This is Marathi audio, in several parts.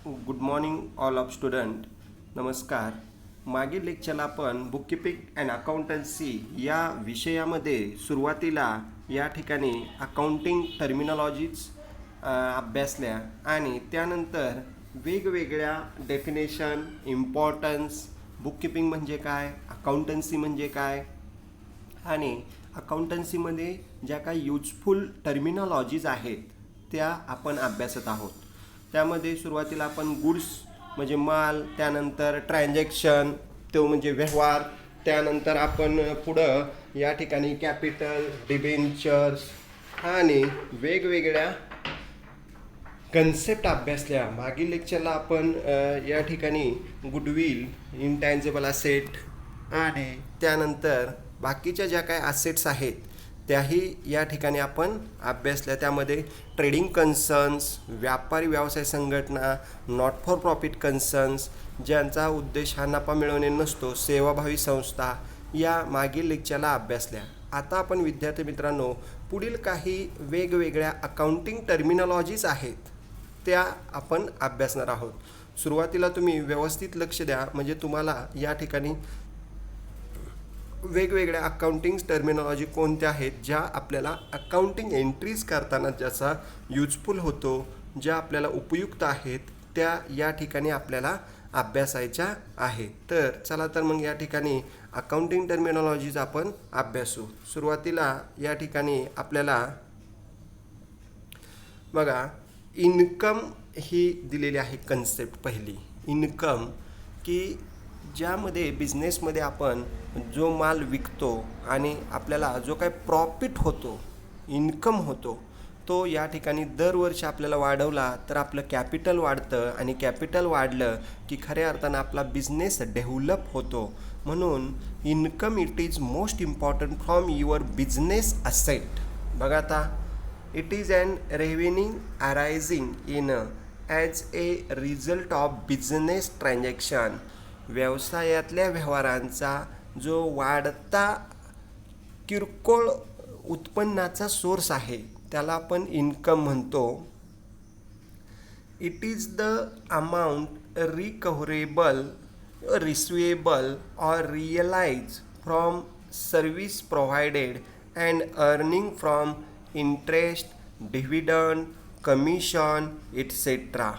Good morning all of student. नमस्कार. मागील लेक्चरला आपण बुककीपिंग अँड अकाउंटन्सी या विषयामध्ये सुरुवातीला या ठिकाणी अकाउंटिंग टर्मिनॉलॉजीज अभ्यासल्या आणि त्यानंतर वेगवेगळ्या डेफिनेशन, इम्पॉर्टन्स, बुककीपिंग म्हणजे काय, अकाउंटन्सी म्हणजे काय आणि अकाउंटन्सीमध्ये ज्या काही युजफुल टर्मिनॉलॉजीज आहेत त्या आपण अभ्यासत आहोत. त्यामध्ये सुरुवातीला आपण गुड्स म्हणजे माल, त्यानंतर ट्रान्झॅक्शन तो म्हणजे व्यवहार, त्यानंतर आपण पुढं या ठिकाणी कॅपिटल, डिबेंचर्स आणि वेगवेगळ्या कन्सेप्ट अभ्यासल्या. मागील लेक्चरला आपण या ठिकाणी गुडविल, इंटॅन्जिबल असेट आणि त्यानंतर बाकीच्या ज्या काही असेट्स आहेत त्याही या ठिकाणी आपण अभ्यासल्या. त्यामध्ये ट्रेडिंग कन्सर्न्स, व्यापारी व्यवसाय संघटना, नॉट फॉर प्रॉफिट कन्सर्न्स ज्यांचा उद्देश हा नफा मिळवणे नसतो, सेवाभावी संस्था या मागील लेक्चरला अभ्यासल्या. आता आपण विद्यार्थी मित्रांनो पुढील काही वेगवेगळ्या अकाउंटिंग टर्मिनॉलॉजीज आहेत त्या आपण अभ्यासणार आहोत. सुरुवातीला तुम्ही व्यवस्थित लक्ष द्या म्हणजे तुम्हाला या ठिकाणी वेगवेगळ्या अकाउंटिंग टर्मिनॉलॉजी कोणत्या आहेत ज्या आपल्याला अकाउंटिंग एंट्रीज करताना ज्याचा युजफुल होतो, ज्या आपल्याला उपयुक्त आहेत त्या या ठिकाणी आपल्याला अभ्यासायच्या आहेत. तर चला तर मग या ठिकाणी अकाउंटिंग टर्मिनॉलॉजीज आपण अभ्यासू. सुरुवातीला या ठिकाणी आपल्याला बघा इन्कम ही दिलेली आहे कन्सेप्ट. पहिली इन्कम की ज्यामध्ये बिझनेसमध्ये आपण जो माल विकतो आणि आपल्याला जो काही प्रॉफिट होतो, इन्कम होतो, तो या ठिकाणी दरवर्षी आपल्याला वाढवला तर आपलं कॅपिटल वाढतं आणि कॅपिटल वाढलं की खऱ्या अर्थानं आपला बिझनेस डेव्हलप होतो. म्हणून income it is most important from your business asset. बघा आता it is an revenue arising in as a result of business transaction. व्यवसायातल्या व्यवहारांचा जो वाढता किरकोळ उत्पन्नाचा सोर्स आहे त्याला आपण इन्कम म्हणतो. It is the amount recoverable, receivable or realise from service provided and earning from interest, dividend, commission etcetera.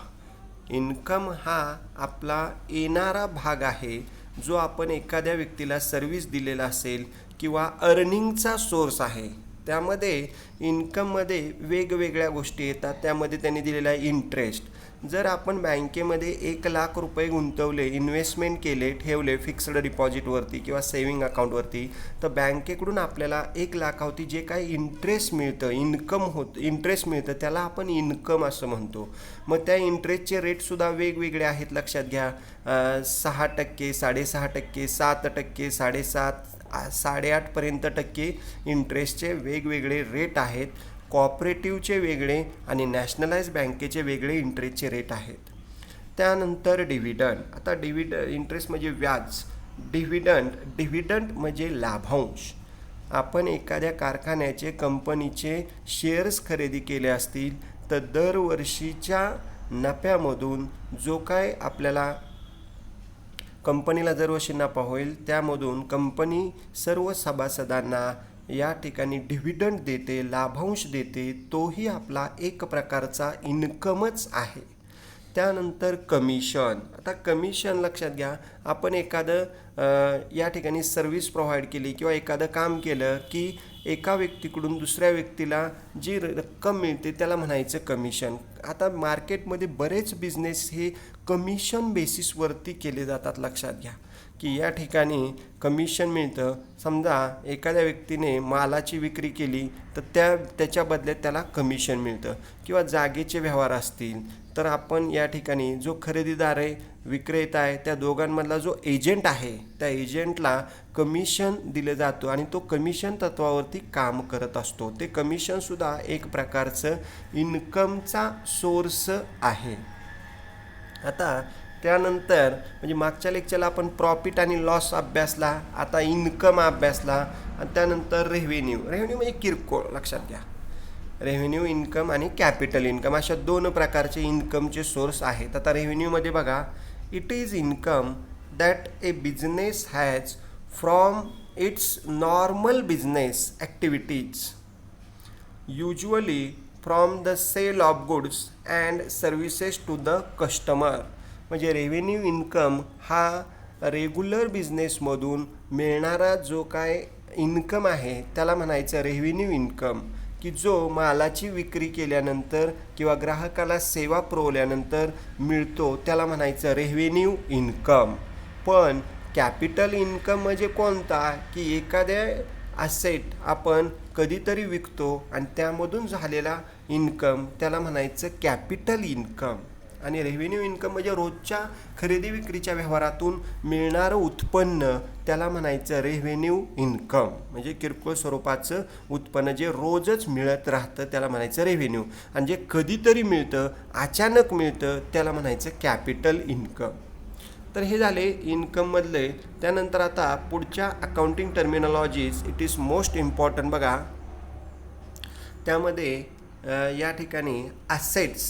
Income हा आपला येणारा भाग आहे जो आपण एखाद्या व्यक्तीला सर्व्हिस दिलेला असेल किंवा अर्निंगचा सोर्स आहे. त्यामध्ये इन्कममध्ये वेगवेगळ्या गोष्टी येतात. त्यामध्ये त्यांनी दिलेला आहे इंटरेस्ट. जर आपण बँकेमध्ये 1,00,000 रुपये गुंतवले, इन्व्हेस्टमेंट केले, ठेवले फिक्स्ड डिपॉझिटवरती किंवा सेविंग अकाउंटवरती, तर बँकेकडून आपल्याला 1,00,000वरती जे काही इंटरेस्ट मिळतं, इन्कम होतं, इंटरेस्ट मिळतं त्याला आपण इन्कम असं म्हणतो. मग त्या इंटरेस्टचे रेटसुद्धा वेगवेगळे आहेत, लक्षात घ्या. 6%, 6.5%, 7%, 7.5%, 8.5% इंटरेस्टचे वेगवेगळे रेट आहेत. कॉपरेटिव्हचे वेगळे आणि नॅशनलाइज बँकेचे वेगळे इंटरेस्टचे रेट आहेत. त्यानंतर डिव्हिडंड. आता इंटरेस्ट म्हणजे व्याज. डिव्हिडंड म्हणजे लाभांश. आपण एखाद्या कारखान्याचे, कंपनीचे शेअर्स खरेदी केले असतील तर दरवर्षीच्या नफ्यामधून जो काय आपल्याला कंपनीला दरवर्षी नफा होईल त्यामधून कंपनी सर्व सभासदांना या ठिकाणी डिव्हिडंड देते, लाभांश देते. तोही आपला एक प्रकारचा इन्कमच आहे. त्यानंतर कमिशन. आता कमिशन लक्षात घ्या, आपण एखादं या ठिकाणी सर्व्हिस प्रोव्हाइड केली किंवा एखादं काम केलं की एका व्यक्तीकडून दुसऱ्या व्यक्तीला जी रक्कम मिळते त्याला म्हणायचं कमिशन. आता मार्केटमध्ये बरेच बिझनेस हे कमिशन बेसिसवरती केले जातात. लक्षात घ्या की या ठिकाणी कमिशन मिळतं. समजा एखाद्या व्यक्तीने मालाची विक्री केली तर त्याच्या बदल्यात त्याला कमिशन मिळतं. किंवा जागेचे व्यवहार असतील तर आपण या ठिकाणी जो खरेदीदार आहे, विक्रेता आहे, त्या दोघांमधला जो एजंट आहे त्या एजंटला कमिशन दिलं जातं आणि तो कमिशन तत्वावरती काम करत असतो. ते कमिशनसुद्धा एक प्रकारचं इन्कमचा सोर्स आहे. आता त्यानंतर म्हणजे मागच्या लेक्चरला आपण प्रॉफिट आणि लॉस अभ्यासला, आता इन्कम अभ्यासला आणि त्यानंतर रेव्हेन्यू म्हणजे किरकोळ. लक्षात घ्या रेव्हेन्यू इन्कम आणि कॅपिटल इन्कम अशा दोन प्रकारचे इन्कमचे सोर्स आहेत. आता रेव्हेन्यूमध्ये बघा, it is income that a business has from its normal business activities, usually from the sale of goods and services to the customer. म्हणजे रेव्हेन्यू इन्कम हा रेग्युलर बिझनेसमधून मिळणारा जो काय इन्कम आहे त्याला म्हणायचं रेव्हेन्यू इन्कम, की जो मालाची विक्री केल्यानंतर किंवा ग्राहकाला सेवा पुरवल्यानंतर मिळतो त्याला म्हणायचं रेव्हेन्यू इन्कम. पण कॅपिटल इन्कम म्हणजे कोणता, की एखाद्या ॲसेट आपण कधीतरी विकतो आणि त्यामधून झालेला इन्कम त्याला म्हणायचं कॅपिटल इन्कम. आणि रेव्हेन्यू इन्कम म्हणजे रोजच्या खरेदी विक्रीच्या व्यवहारातून मिळणारं उत्पन्न त्याला म्हणायचं रेव्हेन्यू इन्कम. म्हणजे किरकोळ स्वरूपाचं उत्पन्न जे रोजच मिळत राहतं त्याला म्हणायचं रेव्हेन्यू, आणि जे कधीतरी मिळतं, अचानक मिळतं त्याला म्हणायचं कॅपिटल इन्कम. तर हे झाले इन्कममधले. त्यानंतर आता पुढच्या accounting terminologies it is most important. बघा त्यामध्ये या ठिकाणी assets,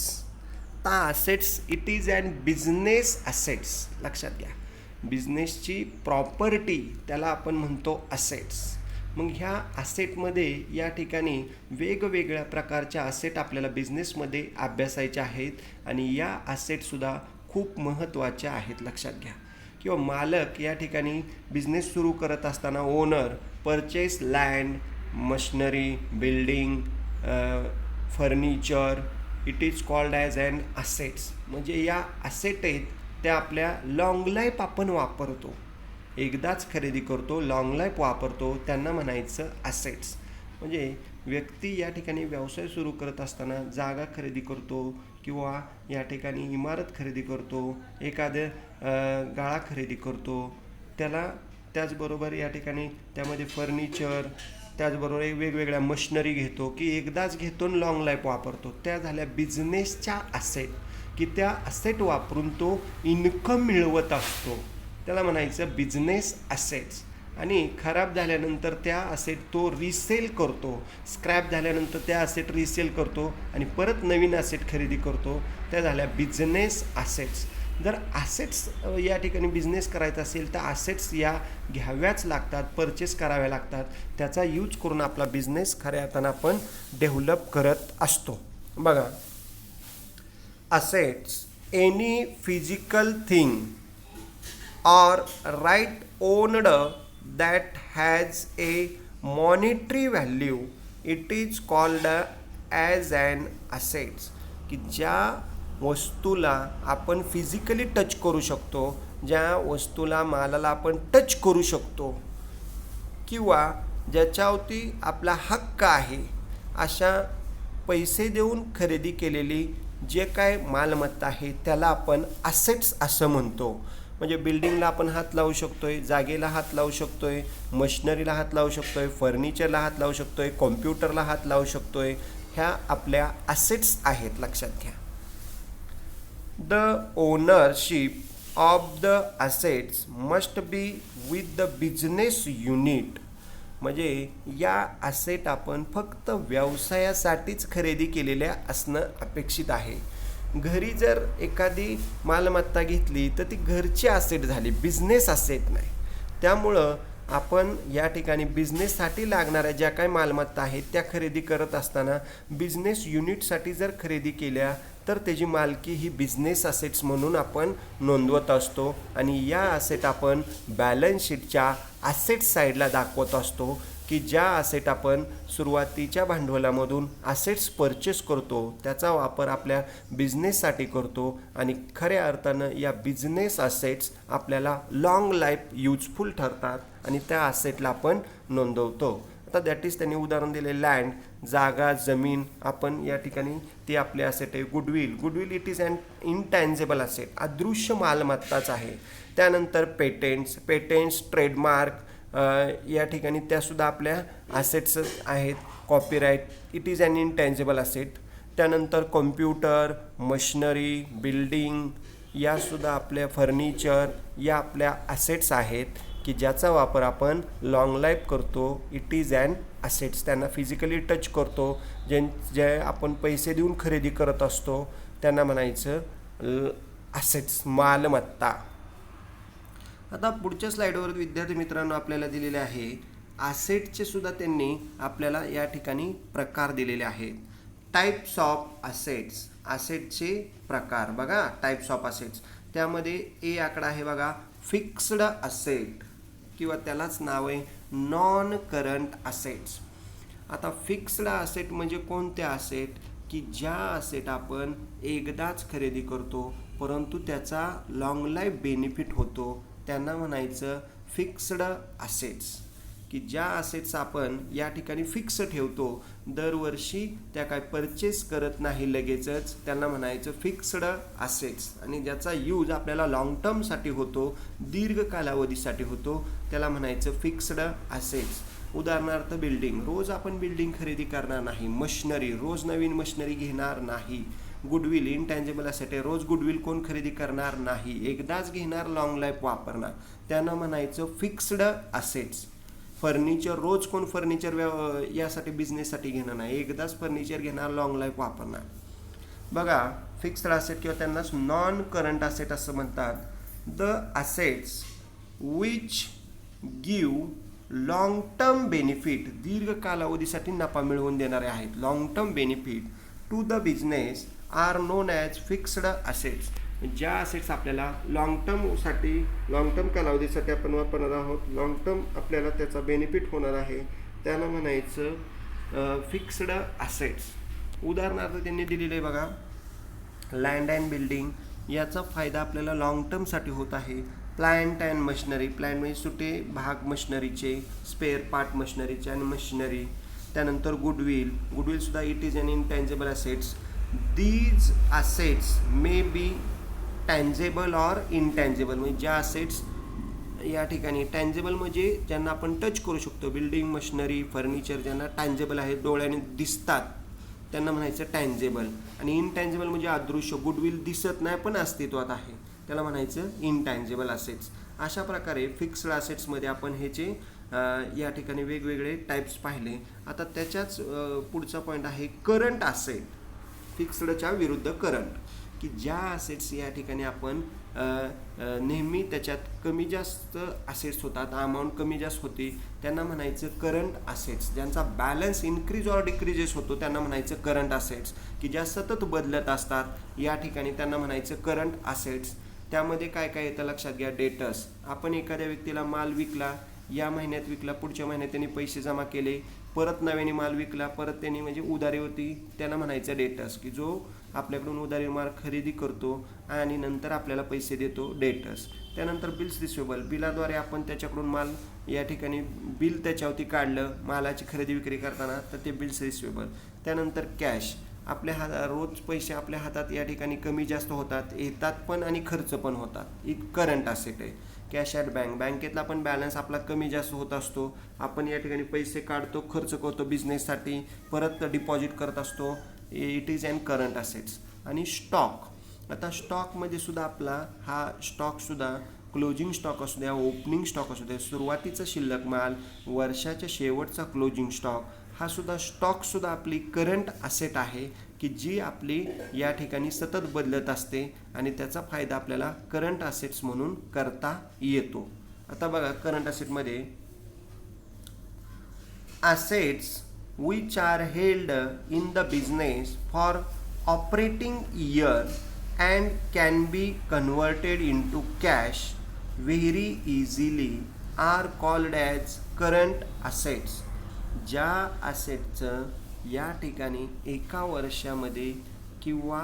assets it is and business assets. लक्षात घ्या, बिझनेसची प्रॉपर्टी त्याला आपण म्हणतो असेट्स. मग ह्या असेटमध्ये या ठिकाणी वेगवेगळ्या प्रकारच्या असेट आपल्याला बिझनेसमध्ये अभ्यासायच्या आहेत आणि या असेटसुद्धा खूप महत्त्वाच्या आहेत. लक्षात घ्या. किंवा मालक या ठिकाणी बिझनेस सुरू करत असताना owner purchase land, machinery, building, furniture, it is called as and assets. म्हणजे या असेट आहेत त्या आपल्या लाँग लाईफ आपण वापरतो, एकदाच खरेदी करतो, लाँग लाईफ वापरतो, त्यांना म्हणायचं असेट्स. म्हणजे व्यक्ती या ठिकाणी व्यवसाय सुरू करत असताना जागा खरेदी करतो किंवा या ठिकाणी इमारत खरेदी करतो, एखादं गाळा खरेदी करतो, त्याला त्याचबरोबर या ठिकाणी त्यामध्ये फर्निचर, त्याचबरोबर वेगवेगळ्या मशिनरी घेतो की एकदाच घेतो आणि लाँग लाईफ वापरतो. त्या झाल्या बिझनेसच्या असेट, की त्या असेट वापरून तो इन्कम मिळवत असतो, त्याला म्हणायचं बिझनेस असेट्स. आणि खराब झाल्यानंतर त्या असेट तो रिसेल करतो, स्क्रॅप झाल्यानंतर त्या असेट रिसेल करतो आणि परत नवीन असेट खरेदी करतो, त्या झाल्या बिझनेस असेट्स. जर असेट्स या ठिकाणी बिझनेस करायचा असेल तर असेट्स या घ्याव्याच लागतात, परचेस कराव्या लागतात, त्याचा यूज करून आपला बिझनेस खऱ्या अर्थानं आपण डेव्हलप करत असतो. बघा, assets any physical thing or right owned that has a monetary value, it is called as an assets. की ज्या वस्तूला आपण फिजिकली टच करू शकतो, ज्या वस्तूला मालाला आपण टच करू शकतो किंवा ज्याच्यावरती आपला हक्क आहे, अशा पैसे देऊन खरेदी केलेली जे काय मालमत्ता आहे त्याला आपण असेट्स असं म्हणतो. म्हणजे बिल्डिंगला आपण हात लावू शकतोय, जागेला हात लावू शकतोय, मशिनरीला हात लावू शकतोय, फर्निचरला हात लावू शकतोय, कॉम्प्युटरला हात लावू शकतोय, ह्या आपल्या असेट्स आहेत. लक्षात घ्या. The ownership of the assets must be with the business unit. म्हणजे या असेट आपण फक्त व्यवसायासाठीच खरेदी केलेल्या असणं अपेक्षित आहे. घरी जर एखादी मालमत्ता घेतली तर ती घरची असेट झाली, बिझनेस असेट नाही. त्यामुळं आपण या ठिकाणी बिझनेससाठी लागणाऱ्या ज्या काही मालमत्ता आहेत त्या खरेदी करत असताना बिझनेस युनिटसाठी जर खरेदी केल्या तर त्याची मालकी ही बिझनेस असेट्स म्हणून आपण नोंदवत असतो आणि या असेट आपण बॅलन्स शीटच्या असेट साईडला दाखवत असतो, की ज्या असेट आपण सुरुवातीच्या भांडवलामधून असेट्स परचेस करतो त्याचा वापर आपल्या बिझनेससाठी करतो आणि खऱ्या अर्थानं या बिझनेस असेट्स आपल्याला लाँग लाईफ यूजफुल ठरतात आणि त्या असेटला आपण नोंदवतो. आता दॅट इज त्यांनी उदाहरण दिले लँड, जागा, जमीन, आपण या ठिकाणी ती आपले असेट आहे. Goodwill it is and intangible asset, अदृश्य मालमत्ताच आहे. त्यानंतर पेटेंट्स, ट्रेडमार्क या ठिकाणी त्यासुद्धा आपल्या असेट्सच आहेत. Copyright it is an intangible asset. त्यानंतर कॉम्प्युटर, मशिनरी, बिल्डिंग यासुद्धा आपल्या फर्निचर या आपल्या असेट्स आहेत की ज्याचा वापर आपण लाँग लाईफ करतो. इट इज अन असेट्स, त्यांना फिजिकली टच करतो, जे आपण पैसे देऊन खरेदी करत असतो त्यांना म्हणायचं असेट्स, मालमत्ता. आता पुढच्या स्लाईडवर विद्यार्थी मित्रांनो आपल्याला दिलेले आहे असेटचे सुद्धा त्यांनी आपल्याला या ठिकाणी प्रकार दिलेले आहेत. टाईप्स ऑफ असेट्स, असेटचे प्रकार बघा. टाईप्स ऑफ असेट्स त्यामध्ये ए आकडा आहे बघा, फिक्स्ड असेट किंवा त्यालाच नाव आहे नॉन करंट असेट्स. आता फिक्स्ड असेट म्हणजे कोणत्या असेट की ज्या असेट आपण एकदाच खरेदी करतो परंतु त्याचा लॉंग लाईफ बेनिफिट होतो त्यांना म्हणायचं फिक्स्ड असेट्स. की ज्या असेट्स आपण या ठिकाणी फिक्स ठेवतो, दरवर्षी त्या काय परचेस करत नाही लगेचच, त्यांना म्हणायचं फिक्स्ड असेट्स. आणि ज्याचा यूज आपल्याला लॉंग टर्मसाठी होतो, दीर्घ कालावधीसाठी होतो, त्याला म्हणायचं फिक्स्ड असेट्स. उदाहरणार्थ बिल्डिंग, रोज आपण बिल्डिंग खरेदी करणार नाही. मशिनरी, रोज नवीन मशिनरी घेणार नाही. गुडविल, इनटँजेबल असेट आहे, रोज गुडविल कोण खरेदी करणार नाही, एकदाच घेणार, लॉंग लाईफ वापरणार, त्यांना म्हणायचं फिक्स्ड असेट्स. फर्निचर, रोज कोण फर्निचर यासाठी बिझनेससाठी घेणार नाही, एकदाच फर्निचर घेणार, लॉंग लाईफ वापरणार. बघा फिक्स्ड असेट किंवा त्यांनाच नॉन करंट असेट असं म्हणतात. The assets which give long term benefit, दीर्घ कालावधीसाठी नफा मिळवून देणारे आहेत, long term benefit to the business are known as fixed assets. ज्या असेट्स आपल्याला लॉंग टर्म कालावधीसाठी आपण वापरणार आहोत, लॉंग टर्म आपल्याला त्याचा बेनिफिट होणार आहे, त्याला म्हणायचं फिक्स्ड असेट्स. उदाहरणार्थ त्यांनी दिलेलं आहे बघा, लँड अँड बिल्डिंग, याचा फायदा आपल्याला लॉंग टर्मसाठी होत आहे. प्लांट अँड मशिनरी, प्लांट म्हणजे सुटे भाग मशिनरीचे, स्पेअर पार्ट मशिनरीचे आणि मशिनरी. त्यानंतर गुडविलसुद्धा it is an intangible assets. These assets may be tangible or intangible, म्हणजे ज्या असेट्स या ठिकाणी टँजेबल म्हणजे ज्यांना आपण टच करू शकतो, बिल्डिंग, मशिनरी, फर्निचर ज्यांना टँजेबल आहेत, डोळ्याने दिसतात, त्यांना म्हणायचं टँजेबल. आणि इनटँजेबल म्हणजे अदृश्य, गुडविल दिसत नाही पण अस्तित्वात आहे, त्याला म्हणायचं इनटँजेबल असेट्स. अशा प्रकारे फिक्स्ड असेट्समध्ये आपण ह्याचे या ठिकाणी वेगवेगळे टाईप्स पाहिले. आता त्याच्याच पुढचा पॉईंट आहे करंट असेट, फिक्स्डच्या विरुद्ध करंट, की ज्या असेट्स या ठिकाणी आपण नेहमी त्याच्यात कमी जास्त असेट्स होतात, अमाऊंट कमी जास्त होती, त्यांना म्हणायचं करंट असेट्स. ज्यांचा बॅलन्स इन्क्रीज ऑर डिक्रीजेस होतो त्यांना म्हणायचं करंट असेट्स. की ज्या सतत बदलत असतात या ठिकाणी त्यांना म्हणायचं करंट असेट्स. त्यामध्ये काय काय येतं लक्षात घ्या. डेटर्स, आपण एखाद्या व्यक्तीला माल विकला, या महिन्यात विकला, पुढच्या महिन्यात त्यांनी पैसे जमा केले, परत नव्याने माल विकला, परत त्यांनी म्हणजे उधारी होती, त्यांना म्हणायचं डेटर्स. की जो आपल्याकडून उधारी माल खरेदी करतो आणि नंतर आपल्याला पैसे देतो, डेटर्स. त्यानंतर बिल्स रिसिवेबल, बिलाद्वारे आपण त्याच्याकडून माल या ठिकाणी बिल त्याच्यावरती काढलं मालाची खरेदी विक्री करताना, तर ते बिल्स रिसिवेबल. त्यानंतर कॅश, आपल्या रोज पैसे आपल्या हातात या ठिकाणी कमी जास्त होतात, येतात पण आणि खर्च पण होतात, एक करंट असेट आहे. कॅश ॲट बँक, बँकेतला पण बॅलन्स आपला कमी जास्त होत असतो, आपण या ठिकाणी पैसे काढतो, खर्च करतो बिझनेससाठी, परत डिपॉझिट करत असतो, it is and current assets. आणि स्टॉक, आता स्टॉकमध्ये सुद्धा आपला हा स्टॉकसुद्धा क्लोजिंग स्टॉक असू द्या, ओपनिंग स्टॉक असू द्या, सुरुवातीचा शिल्लक माल, वर्षाच्या शेवटचा क्लोजिंग स्टॉक, हा सुद्धा स्टॉकसुद्धा आपली करंट असेट आहे की जी आपली या ठिकाणी सतत बदलत असते आणि त्याचा फायदा आपल्याला करंट असेट्स म्हणून करता येतो. आता बघा current असेटमध्ये assets which are held in the business for operating year and can be converted into cash very easily are called as current assets. ज्या असेटचं या ठिकाणी एका वर्षामध्ये किंवा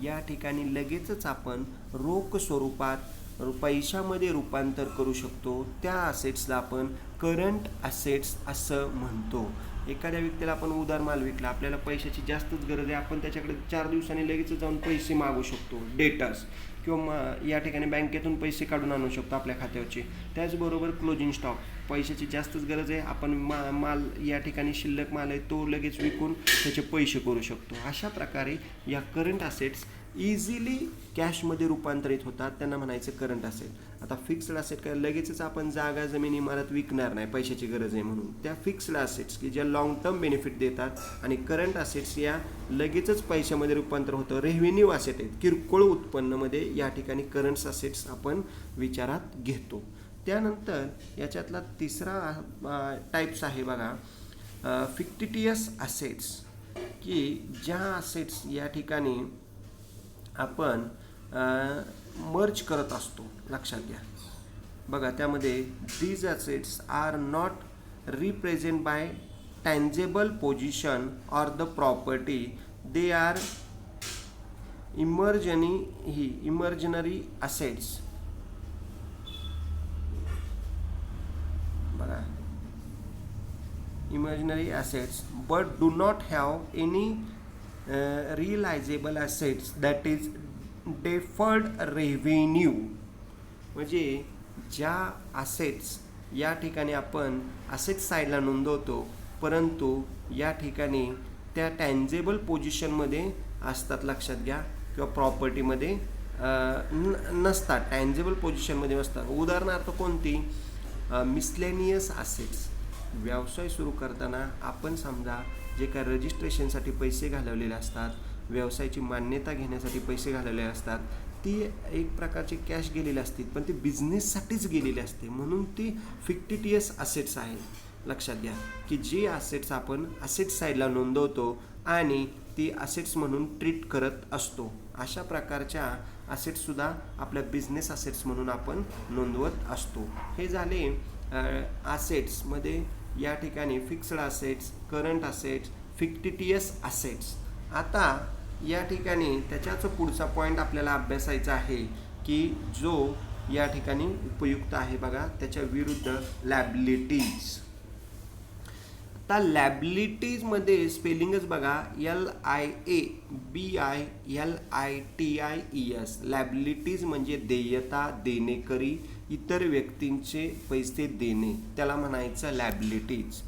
या ठिकाणी लगेचच आपण रोख स्वरूपात पैशामध्ये रूपांतर करू शकतो, त्या असेट्सला आपण करंट असेट्स असं म्हणतो. एखाद्या व्यक्तीला आपण उधार माल विकला, आपल्याला पैशाची जास्तच गरज आहे, आपण त्याच्याकडे 4 दिवसांनी लगेच जाऊन पैसे मागू शकतो, डेटर्स, किंवा या ठिकाणी बँकेतून पैसे काढून आणू शकतो आपल्या खात्यावरचे. त्याचबरोबर क्लोजिंग स्टॉक, पैशाची जास्तच गरज आहे, आपण माल या ठिकाणी शिल्लक माल आहे तो लगेच विकून त्याचे पैसे करू शकतो. अशा प्रकारे या करंट असेट्स इझिली कॅशमध्ये रूपांतरित होतात, त्यांना म्हणायचं करंट असेट. आता फिक्स्ड असेट काय, लगेचच आपण जागा जमीन इमारत विकणार नाही, पैशाची गरज आहे म्हणून. त्या फिक्स्ड असेट्स की ज्या लॉंग टर्म बेनिफिट देतात, आणि करंट असेट्स या लगेचच पैशामध्ये रूपांतर होतं. रेव्हेन्यू असेट आहेत, किरकोळ उत्पन्नमध्ये या ठिकाणी करंट असेट्स आपण विचारात घेतो. त्यानंतर याच्यातला तिसरा टाईप्स आहे बघा, फिक्टिटियस असेट्स, की ज्या असेट्स या ठिकाणी आपण मर्ज करत असतो. लक्षात घ्या बघा, त्यामध्ये these assets are not represent by tangible position or the property, they are imaginary assets. बघा, imaginary assets but do not have any realizable assets, that is deferred revenue. म्हणजे ज्या असेट्स या ठिकाणी आपण असेट साईडला नोंदवतो, परंतु या ठिकाणी त्या टँजेबल पोझिशनमध्ये असतात, लक्षात घ्या, किंवा प्रॉपर्टीमध्ये नसतात, टँजेबल पोझिशनमध्ये नसतात. उदाहरणार्थ कोणती, मिसलेनियस असेट्स. व्यवसाय सुरू करताना आपण समजा जे काय रजिस्ट्रेशनसाठी पैसे घालवलेले असतात, व्यवसायाची मान्यता घेण्यासाठी पैसे घालवलेले असतात, ती एक प्रकारची कॅश गेलेली असते, पण ती बिझनेससाठीच गेलेली असते, म्हणून ती फिक्टिटियस असेट्स आहे. लक्षात घ्या की जे असेट्स आपण असेट साईडला नोंदवतो आणि ती असेट्स म्हणून ट्रीट करत असतो, अशा प्रकारच्या असेट्ससुद्धा आपल्या बिझनेस असेट्स म्हणून आपण नोंदवत असतो. हे झाले असेट्समध्ये या ठिकाणी fixed assets, current assets, fictitious assets. आता या ठिकाणी त्याच्याच पुढचा पॉईंट आपल्याला अभ्यासायचा आहे, की जो या ठिकाणी उपयुक्त आहे बघा, त्याच्या विरुद्ध लॅबिलिटीज. आता लॅबिलिटीजमध्ये स्पेलिंगच बघा, LIABILITIES. लॅबिलिटीज म्हणजे देयता, देणेकरी, इतर व्यक्तींचे पैसे देणे, त्याला म्हणायचं लॅबिलिटीज.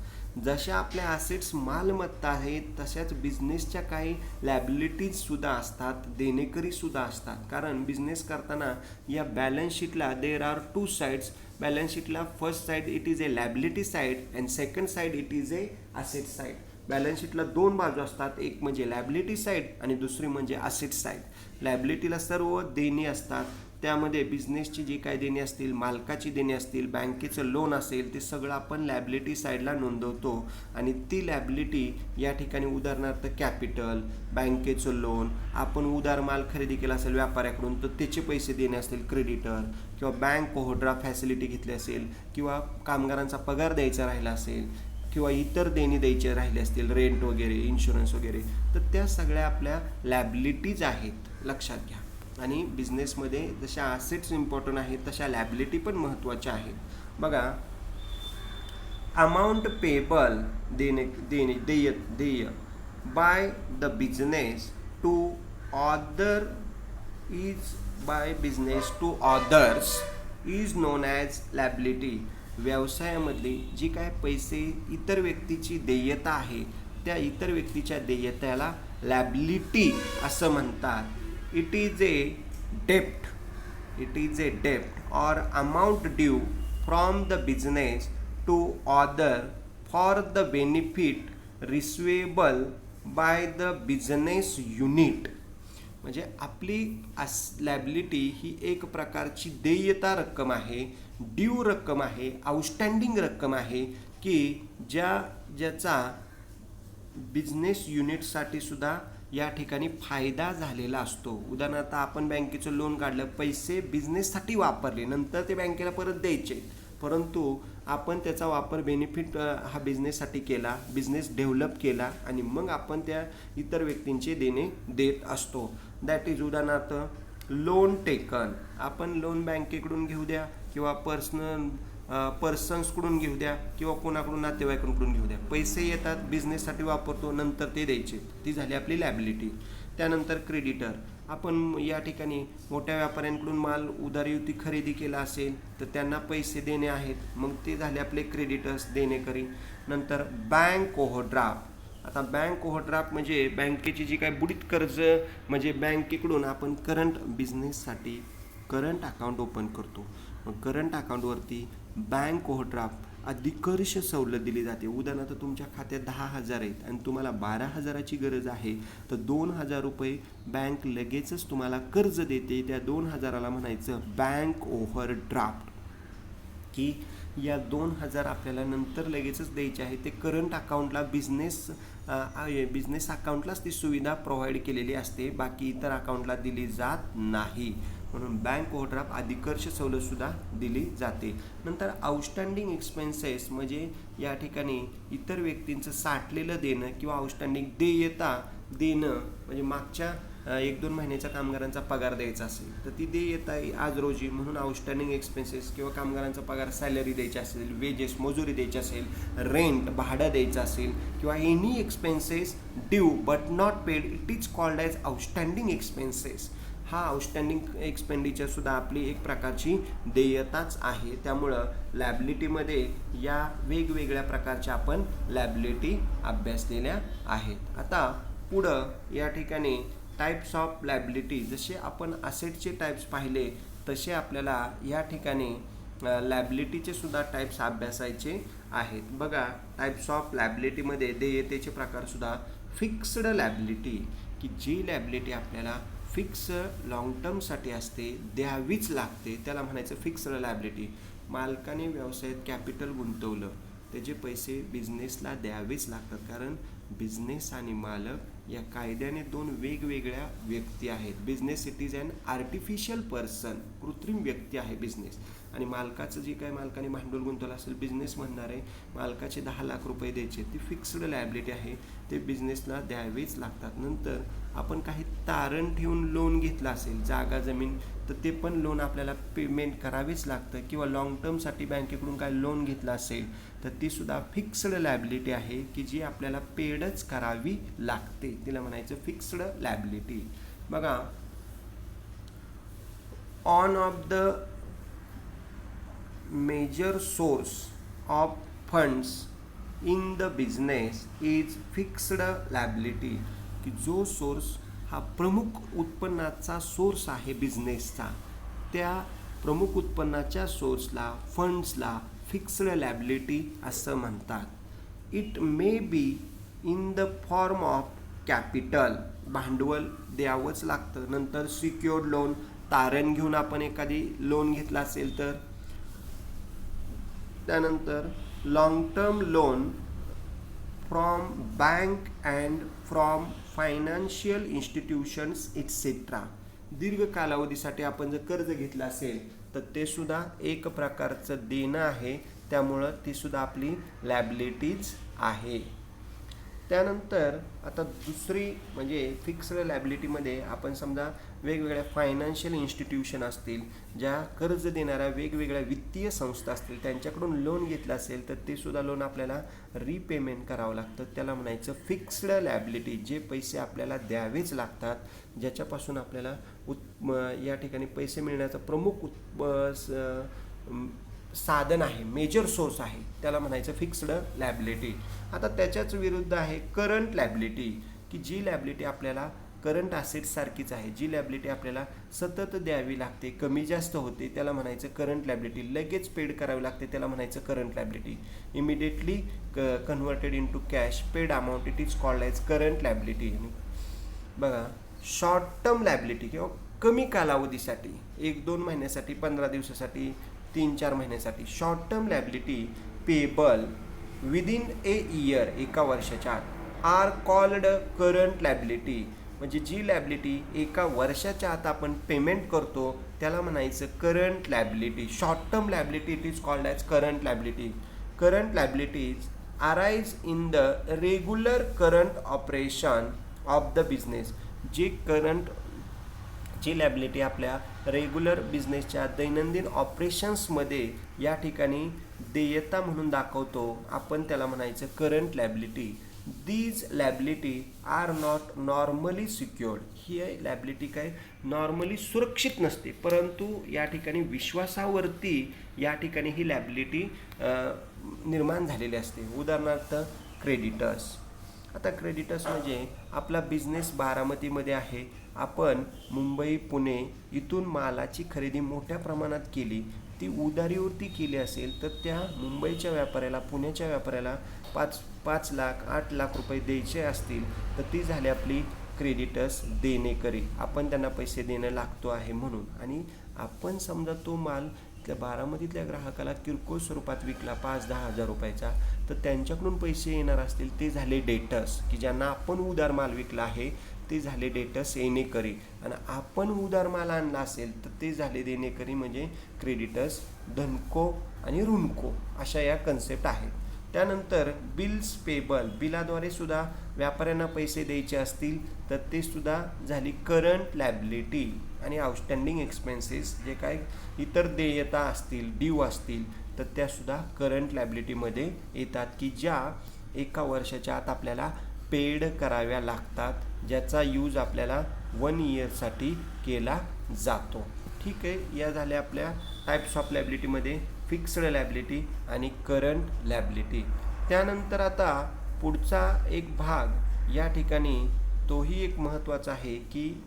जशा आपल्या असेट्स मालमत्ता आहेत, तशाच बिझनेसच्या काही लॅबिलिटीजसुद्धा असतात, देणेकरीसुद्धा असतात. कारण बिझनेस करताना या बॅलन्स शीटला there are two sides. Balance शीटला first side it is a liability side and second side it is a asset side. Balance शीटला दोन बाजू असतात, एक म्हणजे लॅबिलिटी साईड आणि दुसरी म्हणजे असेट साईड. लॅबिलिटीला सर्व देणी असतात, त्यामध्ये बिझनेसची जी काय देणी असतील, मालकाची देणी असतील, बँकेचं लोन असेल, ते सगळं आपण लॅबिलिटी साईडला नोंदवतो. आणि ती लॅबिलिटी या ठिकाणी उदाहरणार्थ कॅपिटल, बँकेचं लोन, आपण उदार माल खरेदी केला असेल व्यापाऱ्याकडून तर त्याचे पैसे देणे असतील क्रेडिटर, किंवा बँक ओव्हरड्राफ्ट फॅसिलिटी घेतली असेल, किंवा कामगारांचा पगार द्यायचा राहिला असेल, किंवा इतर देणी द्यायचे राहिले असतील, रेंट वगैरे, इन्शुरन्स वगैरे, तर त्या सगळ्या आपल्या लॅबिलिटीज आहेत, लक्षात घ्या. आणि बिझनेसमध्ये जशा असेट्स इम्पॉर्टंट आहेत तशा लॅबिलिटी पण महत्त्वाच्या आहेत. बघा, अमाऊंट पेबल, देय by the business to other is by business to others is known as liability. व्यवसायामधली जी काय पैसे इतर व्यक्तीची देयता आहे, त्या इतर व्यक्तीच्या देयतेला लॅबिलिटी असं म्हणतात. It is a debt or amount due from the business to other for the benefit receivable by the business unit. म्हणजे आपली लॅबिलिटी ही एक प्रकारची देयता रक्कम आहे, ड्यू रक्कम आहे, आउटस्टँडिंग रक्कम आहे, की ज्याचा बिझनेस युनिटसाठी सुद्धा या ठिकाणी फायदा झालेला असतो. उदाहरणार्थ आपण बँकेचं लोन काढलं, पैसे बिझनेससाठी वापरले, नंतर ते बँकेला परत द्यायचे, परंतु आपण त्याचा वापर बेनिफिट हा बिझनेससाठी केला, बिझनेस डेव्हलप केला, आणि मग आपण त्या इतर व्यक्तींचे देणे देत असतो. दॅट इज उदाहरणार्थ लोन टेकन. आपण लोन बँकेकडून घेऊ द्या, किंवा पर्सन्सकडून घेऊ द्या, किंवा कोणाकडून नातेवाईकांकडून घेऊ द्या, पैसे येतात, बिझनेससाठी वापरतो, नंतर ते द्यायचे, ती झाली आपली लॅबिलिटी. त्यानंतर क्रेडिटर. आपण या ठिकाणी मोठ्या व्यापाऱ्यांकडून माल उधारीवरती खरेदी केला असेल तर त्यांना पैसे देणे आहेत, मग ते झाले आपले क्रेडिटर्स, देणेकरी. नंतर बँक ओव्हरड्राफ्ट. आता बँक ओव्हरड्राफ्ट म्हणजे बँकेची जी काय बुडीत कर्ज, म्हणजे बँकेकडून आपण करंट बिझनेससाठी करंट अकाउंट ओपन करतो, मग करंट अकाउंटवरती बँक ओव्हरड्राफ्ट अधिकर्ष सवलत दिली जाते. उदाहरणार्थ तुमच्या खात्यात 10,000 आहेत आणि तुम्हाला 12,000ची गरज आहे, तर 2,000 रुपये बँक लगेचच तुम्हाला कर्ज देते. त्या 2,000ला म्हणायचं बँक ओव्हरड्राफ्ट, की या 2,000 आपल्याला नंतर लगेचच द्यायचे आहे. ते करंट अकाउंटला बिझनेस अकाउंटलाच ती सुविधा प्रोव्हाइड केलेली असते, बाकी इतर अकाउंटला दिली जात नाही. म्हणून बँक ओव्हरड्राफ्ट अधिकर्ष सवलतसुद्धा दिली जाते. नंतर आउटस्टँडिंग एक्सपेन्सेस म्हणजे या ठिकाणी इतर व्यक्तींचं साठलेलं देणं किंवा आउटस्टँडिंग देयता देणं, म्हणजे मागच्या 1-2 महिन्याच्या कामगारांचा पगार द्यायचा असेल तर ती देयता आज रोजी, म्हणून आउटस्टँडिंग एक्सपेन्सेस. किंवा कामगारांचा पगार, सॅलरी द्यायची असेल, वेजेस मजुरी द्यायची असेल, रेंट भाडं द्यायचं असेल, किंवा any expenses due but not paid, it is called as outstanding expenses. हा आउटस्टँडिंग एक्सपेंडिचरसुद्धा आपली एक प्रकारची देयताच आहे. त्यामुळं लॅबिलिटीमध्ये या वेगवेगळ्या प्रकारच्या आपण लॅबिलिटी अभ्यासलेल्या आहेत. आता पुढं या ठिकाणी टाईप्स ऑफ लॅबिलिटी, जसे आपण असेटचे टाईप्स पाहिले तसे आपल्याला या ठिकाणी लॅबिलिटीचे सुद्धा टाईप्स अभ्यासायचे आहेत. बघा, टाईप्स ऑफ लॅबिलिटीमध्ये देयतेचे प्रकारसुद्धा फिक्स्ड लॅबिलिटी, की जी लॅबिलिटी आपल्याला फिक्स लॉंग टर्मसाठी असते, द्यावीच लागते, त्याला म्हणायचं फिक्स्ड लॅबिलिटी. मालकाने व्यवसायात कॅपिटल गुंतवलं, त्याचे पैसे बिझनेसला द्यावेच लागतात, कारण बिझनेस आणि मालक या कायद्याने 2 वेगवेगळ्या व्यक्ती आहेत. Business it is an artificial person, कृत्रिम व्यक्ती आहे बिझनेस, आणि मालकाचं जे काय मालकाने भांडवल गुंतवलं असेल, बिझनेस म्हणणार आहे मालकाचे 10 लाख रुपये द्यायचे, ती फिक्स्ड लायबिलिटी आहे, ते बिझनेसला द्यावेच लागतात. नंतर आपण काही तारण ठेवून लोन घेतलं असेल, जागा जमीन, तर ते पण लोन आपल्याला पेमेंट करावेच लागतं. किंवा लाँग टर्मसाठी बँकेकडून काय लोन घेतलं असेल तर ती सुद्धा फिक्स्ड लायबिलिटी आहे, की जी आपल्याला पेडच करावी लागते, तिला म्हणायचं फिक्स्ड लायबिलिटी. बघा, on of the major source of funds in the business is fixed liability, की जो सोर्स हा प्रमुख उत्पन्नाचा सोर्स आहे बिझनेसचा, त्या प्रमुख उत्पन्नाच्या सोर्सला, फंड्सला फिक्स्ड लायबिलिटी असं म्हणतात. It may be in the form of capital, भांडवल द्यावंच लागतं. नंतर सिक्युअर्ड लोन, तारण घेऊन आपण एखादी लोन घेतला असेल तर. त्यानंतर long term loan from bank and from financial institutions et cetera, दीर्घ कालावधीसाठी आपण जर कर्ज घेतलं असेल तर ते सुद्धा एक प्रकारचं देणं आहे, त्यामुळं ती सुद्धा आपली लॅबिलिटीज आहे. त्यानंतर आता दुसरी म्हणजे फिक्स्ड लायबिलिटीमध्ये आपण समजा वेगवेगळ्या फायनान्शियल इन्स्टिट्यूशन असतील, ज्या कर्ज देणाऱ्या वेगवेगळ्या वित्तीय संस्था असतील, त्यांच्याकडून लोन घेतलं असेल तर ते सुद्धा लोन आपल्याला रिपेमेंट करावं लागतं, त्याला म्हणायचं फिक्स्ड लायबिलिटी. जे पैसे आपल्याला द्यावेच लागतात, ज्याच्यापासून आपल्याला या ठिकाणी पैसे मिळण्याचा प्रमुख साधन आहे, मेजर सोर्स आहे, त्याला म्हणायचं फिक्स्ड लायबिलिटी. आता त्याच्याच विरुद्ध आहे करंट लायबिलिटी, की जी लायबिलिटी आपल्याला करंट असेट्ससारखीच आहे, जी लायबिलिटी आपल्याला सतत द्यावी लागते, कमी जास्त होते, त्याला म्हणायचं करंट लायबिलिटी. लगेच पेड करावी लागते, त्याला म्हणायचं current liability. Immediately converted into cash paid amount, it is called as current liability. बघा, शॉर्ट टर्म लायबिलिटी किंवा कमी कालावधीसाठी, 1-2 महिन्यासाठी, 15 दिवसासाठी, 3-4 महिन्यासाठी. Short term liability payable within a year, एका वर्षाच्या आत, आर कॉल्ड करंट लायबिलिटी. म्हणजे जी लायबिलिटी एका वर्षाच्या आत आपण पेमेंट करतो त्याला म्हणायचं current liability. Short term liability it is called as current liability. Current liabilities arise in the regular current operation of the business. जी लायबिलिटी आपल्या रेग्युलर बिझनेसच्या दैनंदिन ऑपरेशन्समध्ये या ठिकाणी देयता म्हणून दाखवतो आपण, त्याला म्हणायचं current liability. These liability are not normally secured. ही लॅबिलिटी काय नॉर्मली सुरक्षित नसते, परंतु या ठिकाणी विश्वासावरती या ठिकाणी ही लॅबिलिटी निर्माण झालेली असते. उदाहरणार्थ क्रेडिटर्स. आता क्रेडिटर्स म्हणजे आपला बिझनेस बारामतीमध्ये आहे, आपण मुंबई पुणे इथून मालाची खरेदी मोठ्या प्रमाणात केली, ती उधारीवरती केली असेल तर त्या मुंबईच्या व्यापाऱ्याला पुण्याच्या व्यापाऱ्याला 5 लाख 8 लाख रुपये द्यायचे असतील तर ती झाली आपली क्रेडिटर्स देणेकरी. आपण त्यांना पैसे देणं लागतो आहे म्हणून. आणि आपण समजा तो माल त्या बारामतीतल्या ग्राहकाला किरकोळ स्वरूपात विकला 5-10 हजार रुपयाचा, तर त्यांच्याकडून पैसे येणार असतील ते झाले डेटर्स, की ज्यांना आपण उधार माल विकला आहे ते झाले डेटर्स येणेकरी. आणि आपण उधार माल आणला असेल तर ते झाले देणेकरी, म्हणजे क्रेडिटर्स धनको आणि ऋणको अशा या कन्सेप्ट आहेत. त्यानंतर बिल्स पेबल. बिलाद्वारे सुद्धा व्यापाऱ्यांना पैसे द्यायचे असतील तर ते सुद्धा झाली करंट लॅबिलिटी. आणि आउटस्टँडिंग एक्सपेन्सेस जे काय इतर देयता असतील ड्यू असतील तर त्यासुद्धा करंट लॅबिलिटीमध्ये येतात, की ज्या एका वर्षाच्या आत आपल्याला पेड कराव्या लागतात, ज्याचा यूज आपल्याला 1 इयरसाठी केला जातो. ठीक आहे, या झाल्या आपल्या टाईप्स ऑफ लॅबिलिटीमध्ये फिक्स्ड लॅबिलिटी आणि करंट लॅबिलिटी. त्यानंतर आता पुढचा एक भाग या ठिकाणी तोही एक महत्त्वाचा आहे, की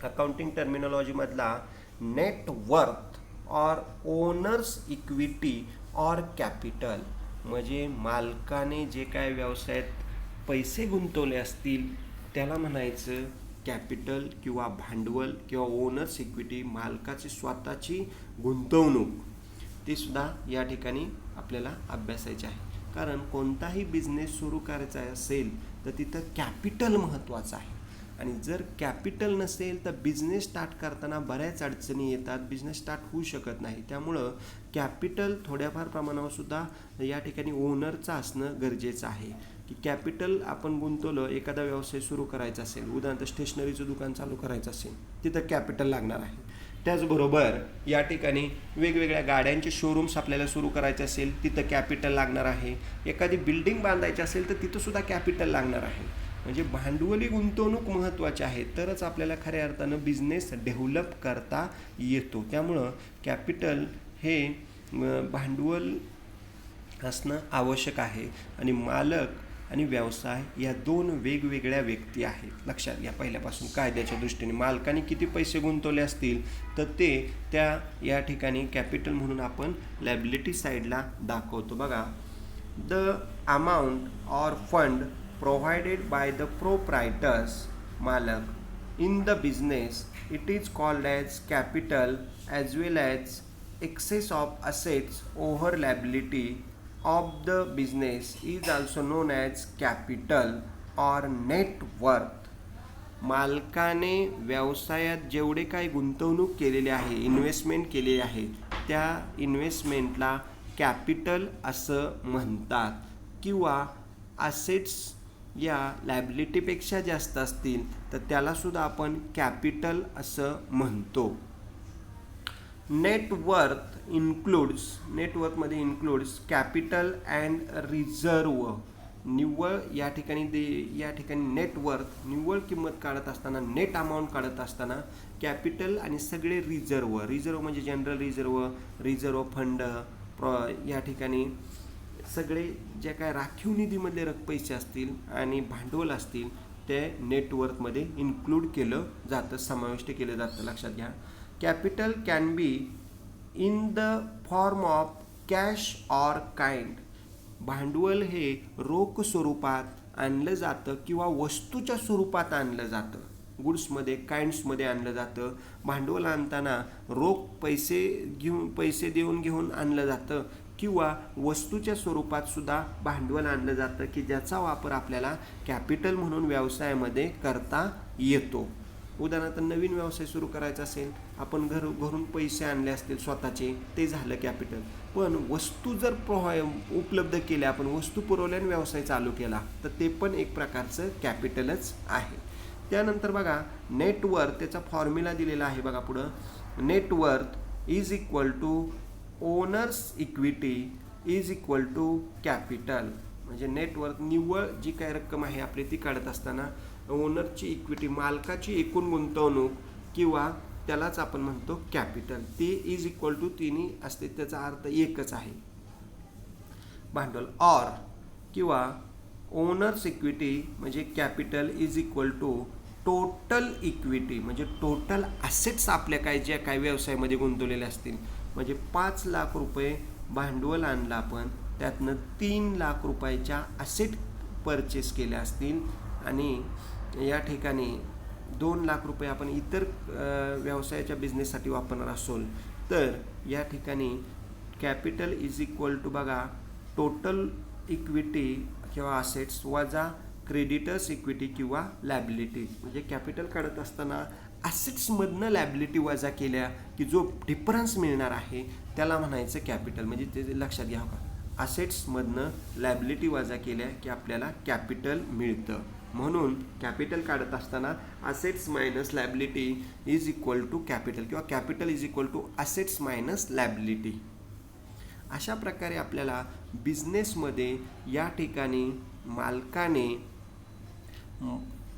अकाउंटिंग टर्मिनॉलॉजीमधला net worth or owners equity or capital. म्हणजे मालकाने जे काय व्यवसायात पैसे गुंतवले असतील त्याला म्हणायचं कॅपिटल किंवा भांडवल किंवा ओनर्स इक्विटी, मालकाची स्वतःची गुंतवणूक. ते सुद्धा या ठिकाणी आपल्याला अभ्यासायचे आहे. कारण कोणताही बिझनेस सुरू करायचा असेल तर तिथं कॅपिटल महत्त्वाचं आहे. आणि जर कॅपिटल नसेल तर बिझनेस स्टार्ट करताना बऱ्याच अडचणी येतात, बिझनेस स्टार्ट होऊ शकत नाही. त्यामुळं कॅपिटल थोड्याफार प्रमाणावरसुद्धा या ठिकाणी ओनरचं असणं गरजेचं आहे. की कॅपिटल आपण गुंतवलं, एखादा व्यवसाय सुरू करायचा असेल, उदाहरणार्थ स्टेशनरीचं दुकान चालू करायचं असेल तिथं कॅपिटल लागणार आहे. त्याचबरोबर या ठिकाणी वेगवेगळ्या गाड्यांचे शोरूम्स आपल्याला सुरू करायचे असेल तिथं कॅपिटल लागणार आहे. एखादी बिल्डिंग बांधायची असेल तर तिथंसुद्धा कॅपिटल लागणार आहे. म्हणजे भांडवली गुंतवणूक महत्त्वाची आहे, तरच आपल्याला खऱ्या अर्थानं बिझनेस डेव्हलप करता येतो. त्यामुळं कॅपिटल हे भांडवल असणं आवश्यक आहे. आणि मालक आणि व्यवसाय या 2 वेगवेगळ्या व्यक्ती आहेत. लक्षात घ्या पहिल्यापासून कायद्याच्या दृष्टीने मालकाने किती पैसे गुंतवले असतील तर ते त्या या ठिकाणी कॅपिटल म्हणून आपण लॅबिलिटी साईडला दाखवतो. बघा, the amount or fund provided by the proprietors मालक in the business it is called as capital as well as excess of assets over liability of the business is also known as capital or net worth. मालकाने व्यवसायात जेवढे काही गुंतवणूक केलेली आहे, इन्व्हेस्टमेंट केलेली आहे, त्या इन्व्हेस्टमेंटला कॅपिटल असं म्हणतात. किंवा असेट्स या लॅबिलिटीपेक्षा जास्त असतील तर त्यालासुद्धा आपण कॅपिटल असं म्हणतो. नेटवर्थ इन्क्लूड्स, नेटवर्थमध्ये इन्क्लूड्स कॅपिटल अँड रिझर्व. निव्वळ या ठिकाणी नेटवर्थ निव्वळ किंमत काढत असताना, नेट अमाऊंट काढत असताना कॅपिटल आणि सगळे रिझर्व म्हणजे जनरल रिझर्व फंड, या ठिकाणी सगळे जे काय राखीव निधीमधले पैसे असतील आणि भांडवल असतील ते नेटवर्थमध्ये इन्क्लूड केलं जातं, समाविष्ट केलं जातं. लक्षात घ्या, capital can be in the form of cash or kind. भांडवल हे रोख स्वरूपात आणलं जातं किंवा वस्तूच्या स्वरूपात आणलं जातं. गुड्समध्ये काइंड्समध्ये आणलं जातं. भांडवल आणताना रोख पैसे देऊन घेऊन आणलं जातं किंवा वस्तूच्या स्वरूपात सुद्धा भांडवल आणलं जातं, की ज्याचा वापर आपल्याला कॅपिटल म्हणून व्यवसायामध्ये करता येतो. उदाहरणार्थ नवीन व्यवसाय सुरू करायचा असेल, आपण घरून पैसे आणले असतील स्वतःचे, ते झालं कॅपिटल. पण वस्तू जर उपलब्ध केल्या, आपण वस्तू पुरवल्याने व्यवसाय चालू केला तर ते पण एक प्रकारचं कॅपिटलच आहे. त्यानंतर बघा, नेटवर्थ त्याचा फॉर्म्युला दिलेला आहे. बघा पुढं, net worth is equal to owners equity is equal to capital. म्हणजे नेटवर्थ निव्वळ जी काय रक्कम आहे आपली ती काढत असताना ओनरची इक्विटी, मालकाची एकूण गुंतवणूक किंवा त्यालाच आपण म्हणतो कॅपिटल, ते इज इक्वल टू तिन्ही असते, त्याचा अर्थ एकच आहे भांडवल. ऑर किंवा ओनर्स इक्विटी म्हणजे capital is equal to total equity, म्हणजे टोटल ॲसेट्स आपल्या काय ज्या काय व्यवसायामध्ये गुंतवलेले असतील. म्हणजे 5 लाख रुपये भांडवल आणलं आपण, त्यातनं 3 लाख रुपयाच्या ॲसेट परचेस केल्या असतील आणि या ठिकाणी 2 लाख रुपये आपण इतर व्यवसायाच्या बिझनेससाठी वापरणार असोल तर या ठिकाणी कॅपिटल इज इक्वल टू बघा टोटल इक्विटी किंवा असेट्स वजा क्रेडिटर्स इक्विटी किंवा लॅबिलिटी. म्हणजे कॅपिटल काढत असताना ॲसेट्समधनं लॅबिलिटी वजा केल्या की जो डिफरन्स मिळणार आहे त्याला म्हणायचं कॅपिटल. म्हणजे ते लक्षात घ्या का, असेट्समधनं लॅबिलिटी वजा केल्या की आपल्याला कॅपिटल मिळतं. म्हणून कॅपिटल काढत असताना assets minus liability is equal to capital किंवा capital is equal to assets minus liability. अशा प्रकारे आपल्याला बिझनेसमध्ये या ठिकाणी मालकाने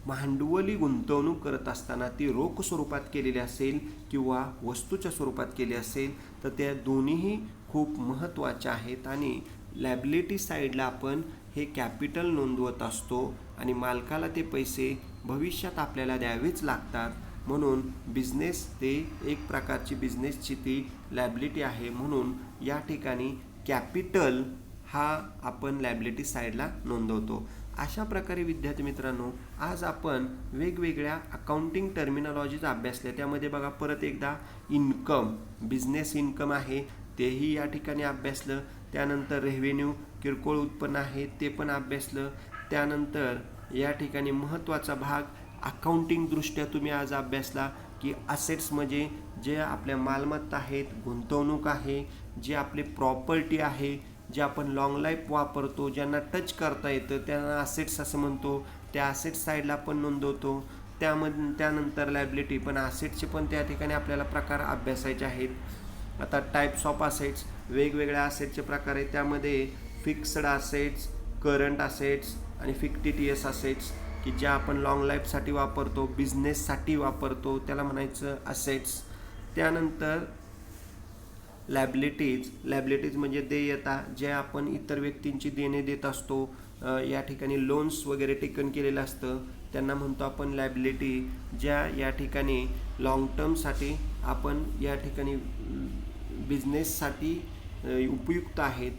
भांडवली गुंतवणूक करत असताना ती रोख स्वरूपात केलेली असेल किंवा वस्तूच्या स्वरूपात केली असेल तर त्या दोन्हीही खूप महत्त्वाच्या आहेत. आणि लॅबिलिटी साईडला आपण हे कॅपिटल नोंदवत असतो आणि मालकाला ते पैसे भविष्यात आपल्याला द्यावेच लागतात. म्हणून बिझनेस ते एक प्रकारची बिझनेसची ती लॅबिलिटी आहे. म्हणून या ठिकाणी कॅपिटल हा आपण लॅबिलिटी साईडला नोंदवतो. अशा प्रकारे विद्यार्थी मित्रांनो आज आपण वेगवेगळ्या अकाउंटिंग टर्मिनॉलॉजीज अभ्यासल्या. त्यामध्ये बघा परत एकदा इन्कम, बिझनेस इन्कम आहे तेही या ठिकाणी अभ्यासलं. त्यानंतर रेव्हेन्यू, किरकोळ उत्पन्न आहे ते पण अभ्यासलं. त्यानंतर या ठिकाणी महत्त्वाचा भाग अकाउंटिंग दृष्ट्या तुम्ही आज अभ्यासला की असेट्स म्हणजे जे आपल्या मालमत्ता आहेत, गुंतवणूक आहे, जे आपले प्रॉपर्टी आहे, जे आपण लॉंग लाईफ वापरतो, ज्यांना टच करता येतं त्यांना असेट्स असं म्हणतो. त्या असेट्स साईडला आपण नोंदवतो. त्यानंतर लॅबिलिटी, पण असेट्सचे पण त्या ठिकाणी आपल्याला प्रकार अभ्यासायचे आहेत. आता टाईप्स ऑफ असेट्स, वेगवेगळ्या असेटचे प्रकार आहेत. त्यामध्ये फिक्स्ड असेट्स, करंट असेट्स आणि फिक्टिटियस असेट्स की ज्या आपण लॉंग लाईफसाठी वापरतो, बिझनेससाठी वापरतो, त्याला म्हणायचं असेट्स. त्यानंतर लॅबिलिटीज म्हणजे देयता, जे आपण इतर व्यक्तींची देणे देत असतो, या ठिकाणी लोन्स वगैरे टेकन केलेलं असतं त्यांना म्हणतो आपण लॅबिलिटी. ज्या या ठिकाणी लॉंग टर्मसाठी आपण या ठिकाणी बिझनेससाठी उपयुक्त आहेत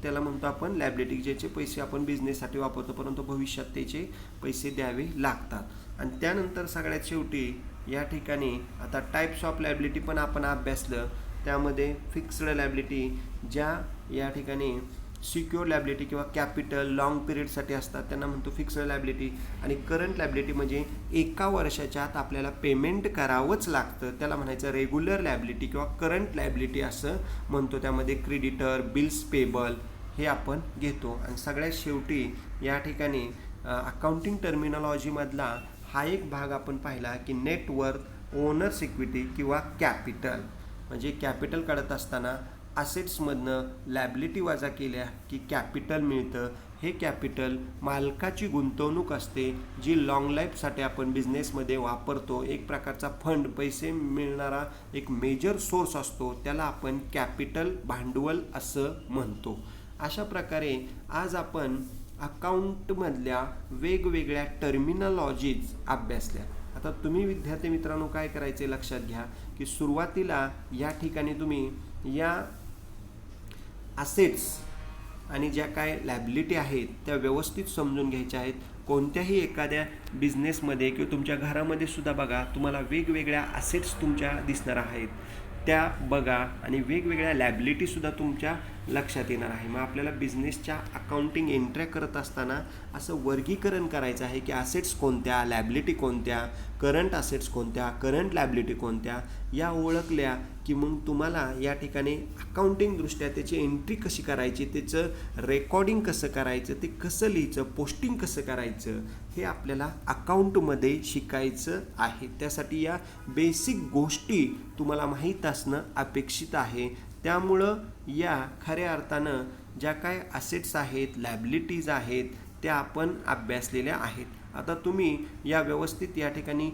त्याला म्हणतो आपण लॅबिलिटी. ज्याचे पैसे आपण बिझनेससाठी वापरतो परंतु भविष्यात त्याचे पैसे द्यावे लागतात. आणि त्यानंतर सगळ्यात शेवटी या ठिकाणी आता टाईप्स ऑफ लॅबिलिटी पण आपण अभ्यासलं. त्यामध्ये फिक्स्ड लॅबिलिटी ज्या या ठिकाणी सिक्युअर लॅबिलिटी किंवा कॅपिटल लॉंग पिरियडसाठी असतात त्यांना म्हणतो फिक्स्ड लॅबिलिटी. आणि करंट लॅबिलिटी म्हणजे 1 वर्षाच्या आत आपल्याला पेमेंट करावंच लागतं त्याला म्हणायचं रेग्युलर लॅबिलिटी किंवा करंट लॅबिलिटी असं म्हणतो. त्यामध्ये क्रेडिटर, बिल्स पेबल हे आपण घेतो. आणि सगळ्यात शेवटी या ठिकाणी अकाउंटिंग टर्मिनॉलॉजीमधला हा एक भाग आपण पाहिला की नेटवर्थ, ओनर्स इक्विटी किंवा कॅपिटल. म्हणजे कॅपिटल काढत असताना असेट्समधनं लॅबिलिटी वजा केल्या की कॅपिटल मिळतं. हे कॅपिटल मालकाची गुंतवणूक असते जी लाँग लाईफसाठी आपण बिझनेसमध्ये वापरतो. एक प्रकारचा फंड, पैसे मिळणारा एक मेजर सोर्स असतो त्याला आपण कॅपिटल, भांडवल असं म्हणतो. अशा प्रकारे आज आपण अकाउंटमधल्या वेगवेगळ्या टर्मिनॉलॉजीज अभ्यासल्या. आता तुम्ही विद्यार्थी मित्रांनो काय करायचे लक्षात घ्या की सुरुवातीला या ठिकाणी तुम्ही या असेट्स आणि ज्या काय लॅबिलिटी आहेत त्या व्यवस्थित समजून घ्यायच्या आहेत. कोणत्याही एखाद्या बिझनेसमध्ये किंवा तुमच्या घरामध्ये सुद्धा बघा तुम्हाला वेगवेगळ्या असेट्स तुमच्या दिसणार आहेत त्या बघा आणि वेगवेगळ्या लॅबिलिटीसुद्धा तुमच्या लक्षात येणार आहे. मग आपल्याला बिझनेसच्या अकाउंटिंग एंट्र्या करत असताना असं वर्गीकरण करायचं आहे की असेट्स कोणत्या, लॅबिलिटी कोणत्या, करंट असेट्स कोणत्या, करंट लॅबिलिटी कोणत्या, या ओळखल्या की मग तुम्हाला या ठिकाणी अकाउंटिंगदृष्ट्या त्याची एंट्री कशी करायची, त्याचं रेकॉर्डिंग कसं करायचं, ते कसं लिहायचं, पोस्टिंग कसं करायचं हे आपल्याला अकाउंटमध्ये शिकायचं आहे. त्यासाठी या बेसिक गोष्टी तुम्हाला माहीत असणं अपेक्षित आहे. त्यामुळं या खऱ्या अर्थानं ज्या काय असेट्स आहेत, लायबिलिटीज आहेत, त्या आपण अभ्यासलेल्या आहेत. आता तुम्ही या व्यवस्थित या ठिकाणी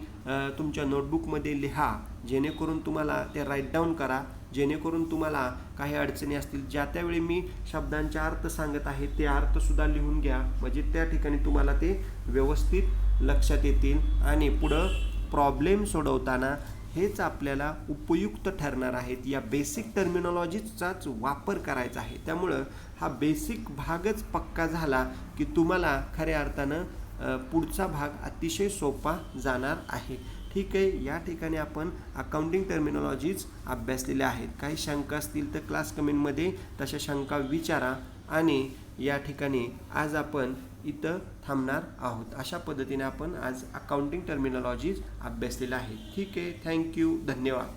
तुमच्या नोटबुकमध्ये लिहा, जेणेकरून तुम्हाला ते राईट डाऊन करा, जेणेकरून तुम्हाला काही अडचणी असतील, ज्या त्यावेळी मी शब्दांचे अर्थ सांगत आहे ते अर्थसुद्धा लिहून घ्या, म्हणजे त्या ठिकाणी तुम्हाला ते व्यवस्थित लक्षात येतील आणि पुढं प्रॉब्लेम सोडवताना हेच आपल्याला उपयुक्त ठरणार आहेत. या बेसिक टर्मिनॉलॉजीचाच वापर करायचा आहे. त्यामुळं हा बेसिक भागच पक्का झाला की तुम्हाला खऱ्या अर्थानं पुढचा भाग अतिशय सोपा जाणार आहे. ठीक आहे, या ठिकाणी आपण अकाउंटिंग टर्मिनॉलॉजीज अभ्यासलेल्या आहेत. काही शंका असतील तर क्लास कमेंटमध्ये तशा शंका विचारा आणि या ठिकाणी आज आपण इथं थांबणार आहोत. अशा पद्धतीने आपण आज अकाउंटिंग टर्मिनॉलॉजीज अभ्यासलेल्या आहेत. ठीक आहे, थँक्यू, धन्यवाद.